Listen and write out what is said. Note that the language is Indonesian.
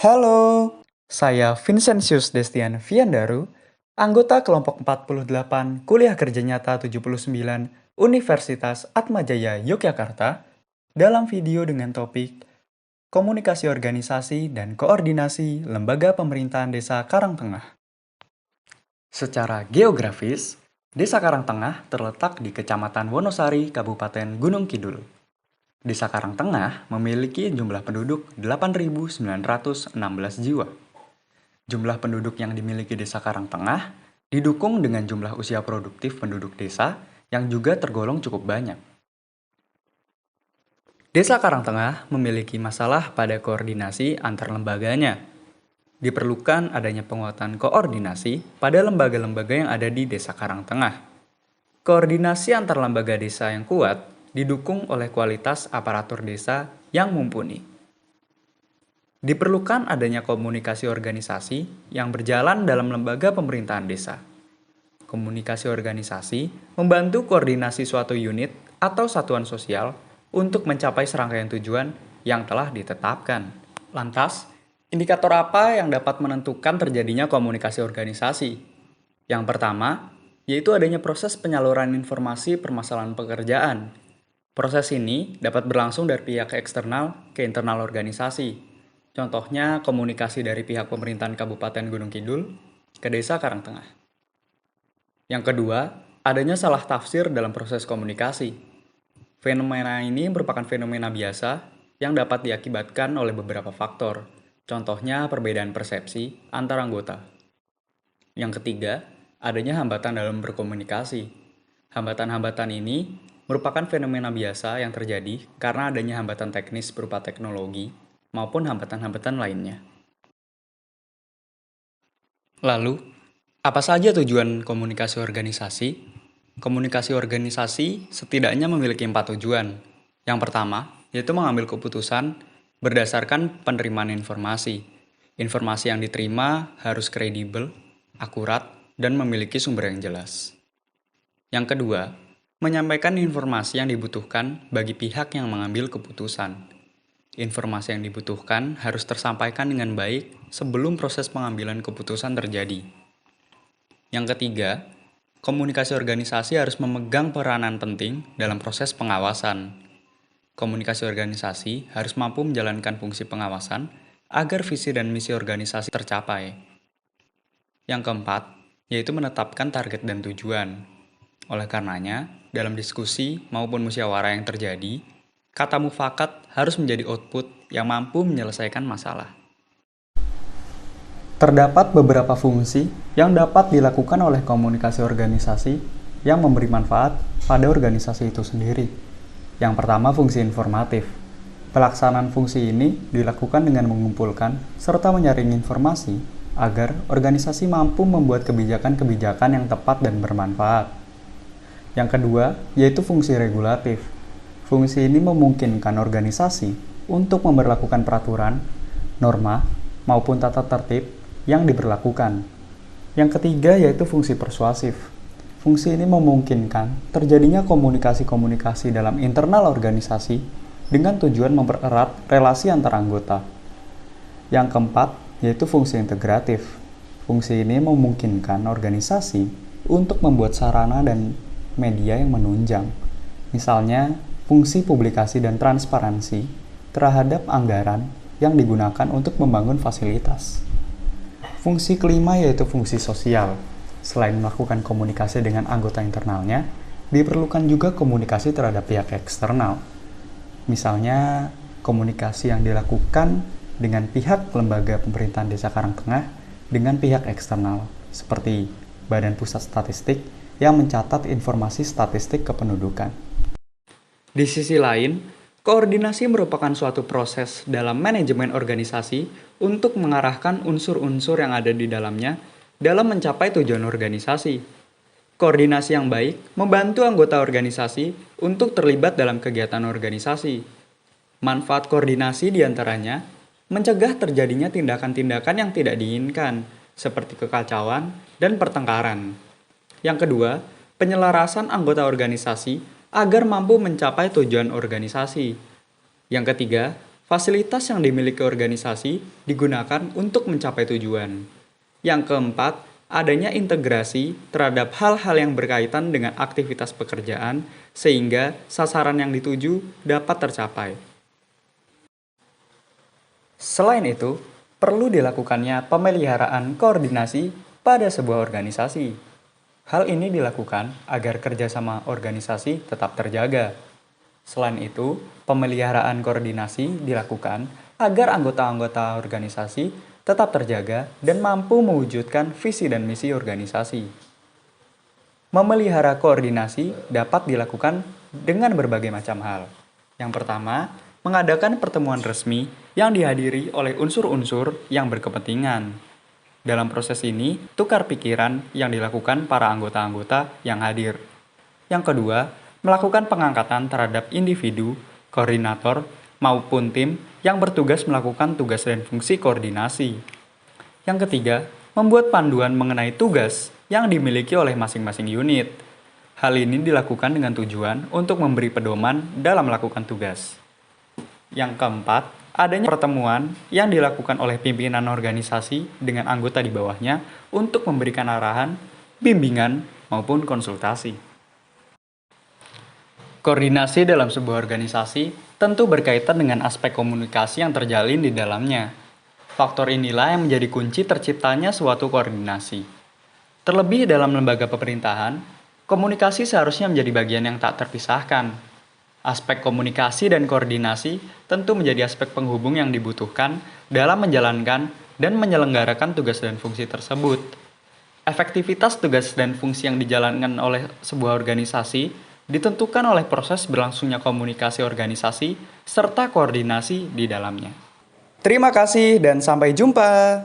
Halo, saya Vincentius Destian Viandaru, anggota kelompok 48 Kuliah Kerja Nyata 79 Universitas Atmajaya Yogyakarta, dalam video dengan topik Komunikasi Organisasi dan Koordinasi Lembaga Pemerintahan Desa Karangtengah. Secara geografis, Desa Karangtengah terletak di Kecamatan Wonosari, Kabupaten Gunung Kidul. Desa Karangtengah memiliki jumlah penduduk 8.916 jiwa. Jumlah penduduk yang dimiliki Desa Karangtengah didukung dengan jumlah usia produktif penduduk desa yang juga tergolong cukup banyak. Desa Karangtengah memiliki masalah pada koordinasi antar lembaganya. Diperlukan adanya penguatan koordinasi pada lembaga-lembaga yang ada di Desa Karangtengah. Koordinasi antar lembaga desa yang kuat didukung oleh kualitas aparatur desa yang mumpuni. Diperlukan adanya komunikasi organisasi yang berjalan dalam lembaga pemerintahan desa. Komunikasi organisasi membantu koordinasi suatu unit atau satuan sosial untuk mencapai serangkaian tujuan yang telah ditetapkan. Lantas, indikator apa yang dapat menentukan terjadinya komunikasi organisasi? Yang pertama, yaitu adanya proses penyaluran informasi permasalahan pekerjaan. Proses ini dapat berlangsung dari pihak eksternal ke internal organisasi. Contohnya komunikasi dari pihak pemerintahan Kabupaten Gunung Kidul ke Desa Karangtengah. Yang kedua, adanya salah tafsir dalam proses komunikasi. Fenomena ini merupakan fenomena biasa yang dapat diakibatkan oleh beberapa faktor. Contohnya perbedaan persepsi antar anggota. Yang ketiga, adanya hambatan dalam berkomunikasi. Hambatan-hambatan ini merupakan fenomena biasa yang terjadi karena adanya hambatan teknis berupa teknologi maupun hambatan-hambatan lainnya. Lalu, apa saja tujuan komunikasi organisasi? Komunikasi organisasi setidaknya memiliki 4 tujuan. Yang pertama, yaitu mengambil keputusan berdasarkan penerimaan informasi. Informasi yang diterima harus kredibel, akurat, dan memiliki sumber yang jelas. Yang kedua, menyampaikan informasi yang dibutuhkan bagi pihak yang mengambil keputusan. Informasi yang dibutuhkan harus tersampaikan dengan baik sebelum proses pengambilan keputusan terjadi. Yang ketiga, komunikasi organisasi harus memegang peranan penting dalam proses pengawasan. Komunikasi organisasi harus mampu menjalankan fungsi pengawasan agar visi dan misi organisasi tercapai. Yang keempat, yaitu menetapkan target dan tujuan. Oleh karenanya, dalam diskusi maupun musyawarah yang terjadi, kata mufakat harus menjadi output yang mampu menyelesaikan masalah. Terdapat beberapa fungsi yang dapat dilakukan oleh komunikasi organisasi yang memberi manfaat pada organisasi itu sendiri. Yang pertama, fungsi informatif. Pelaksanaan fungsi ini dilakukan dengan mengumpulkan serta menyaring informasi agar organisasi mampu membuat kebijakan-kebijakan yang tepat dan bermanfaat. Yang kedua, yaitu fungsi regulatif. Fungsi ini memungkinkan organisasi untuk memberlakukan peraturan, norma, maupun tata tertib yang diberlakukan. Yang ketiga, yaitu fungsi persuasif. Fungsi ini memungkinkan terjadinya komunikasi-komunikasi dalam internal organisasi dengan tujuan mempererat relasi antar anggota. Yang keempat, yaitu fungsi integratif. Fungsi ini memungkinkan organisasi untuk membuat sarana dan media yang menunjang. Misalnya, fungsi publikasi dan transparansi terhadap anggaran yang digunakan untuk membangun fasilitas. Fungsi kelima yaitu fungsi sosial. Selain melakukan komunikasi dengan anggota internalnya, diperlukan juga komunikasi terhadap pihak eksternal. Misalnya, komunikasi yang dilakukan dengan pihak lembaga pemerintahan Desa Karangtengah dengan pihak eksternal, seperti Badan Pusat Statistik yang mencatat informasi statistik kependudukan. Di sisi lain, koordinasi merupakan suatu proses dalam manajemen organisasi untuk mengarahkan unsur-unsur yang ada di dalamnya dalam mencapai tujuan organisasi. Koordinasi yang baik membantu anggota organisasi untuk terlibat dalam kegiatan organisasi. Manfaat koordinasi diantaranya mencegah terjadinya tindakan-tindakan yang tidak diinginkan, seperti kekacauan dan pertengkaran. Yang kedua, penyelarasan anggota organisasi agar mampu mencapai tujuan organisasi. Yang ketiga, Fasilitas yang dimiliki organisasi digunakan untuk mencapai tujuan. Yang keempat, adanya integrasi terhadap hal-hal yang berkaitan dengan aktivitas pekerjaan sehingga sasaran yang dituju dapat tercapai. Selain itu, perlu dilakukannya pemeliharaan koordinasi pada sebuah organisasi. Hal ini dilakukan agar kerjasama organisasi tetap terjaga. Selain itu, pemeliharaan koordinasi dilakukan agar anggota-anggota organisasi tetap terjaga dan mampu mewujudkan visi dan misi organisasi. Memelihara koordinasi dapat dilakukan dengan berbagai macam hal. Yang pertama, mengadakan pertemuan resmi yang dihadiri oleh unsur-unsur yang berkepentingan. Dalam proses ini, tukar pikiran yang dilakukan para anggota-anggota yang hadir. Yang kedua, melakukan pengangkatan terhadap individu, koordinator, maupun tim yang bertugas melakukan tugas dan fungsi koordinasi. Yang ketiga, membuat panduan mengenai tugas yang dimiliki oleh masing-masing unit. Hal ini dilakukan dengan tujuan untuk memberi pedoman dalam melakukan tugas. Yang keempat, adanya pertemuan yang dilakukan oleh pimpinan organisasi dengan anggota di bawahnya untuk memberikan arahan, bimbingan, maupun konsultasi. Koordinasi dalam sebuah organisasi tentu berkaitan dengan aspek komunikasi yang terjalin di dalamnya. Faktor inilah yang menjadi kunci terciptanya suatu koordinasi. Terlebih dalam lembaga pemerintahan, komunikasi seharusnya menjadi bagian yang tak terpisahkan. Aspek komunikasi dan koordinasi tentu menjadi aspek penghubung yang dibutuhkan dalam menjalankan dan menyelenggarakan tugas dan fungsi tersebut. Efektivitas tugas dan fungsi yang dijalankan oleh sebuah organisasi ditentukan oleh proses berlangsungnya komunikasi organisasi serta koordinasi di dalamnya. Terima kasih dan sampai jumpa.